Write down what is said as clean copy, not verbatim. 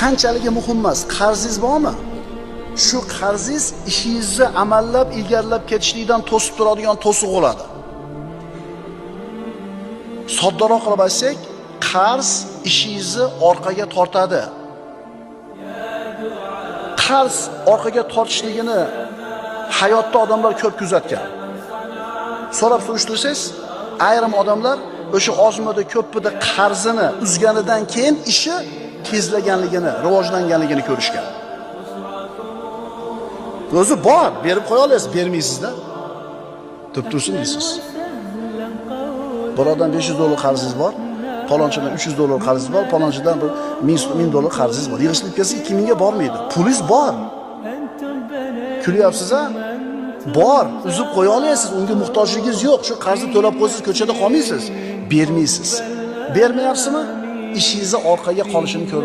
qanchaligi muhim emas. Qarzingiz bormi? Shu qarzingiz ishingizni amallab, ilgarilab ketishlikdan to'sib turadigan to'siq bo'ladi. Soddaroq qilib aytsak, qarz ishingizni orqaga tortadi. Qarz orqaga tortishligini hayotda odamlar ko'p kuzatgan. So'rab surishtirsangiz, ayrim odamlar o'sha ozmida ko'ppida qarzini uzganidan keyin ishi tezlaganligini, rivojlanganligini ko'rishgan. O'zi bor, berib qo'ya olasiz, bermaysizda. Turib tursin deysiz. Birodan $500 qarzingiz bor, falonchidan $300 qarzingiz bor, falonchidan $1000 qarzingiz bor. Yig'ishtirib kelsa 2000 ga bormaydi. Pulingiz bor. Kulyapsiz-a? Bor, uzib qo'ya olasiz, unga muhtojligingiz yo'q. Shu qarzni to'lab qo'ysiz, ko'chada qolmaysiz. Bermaysiz. Bermayapsizmi? Ishingizni orqaga qolishini ko'rib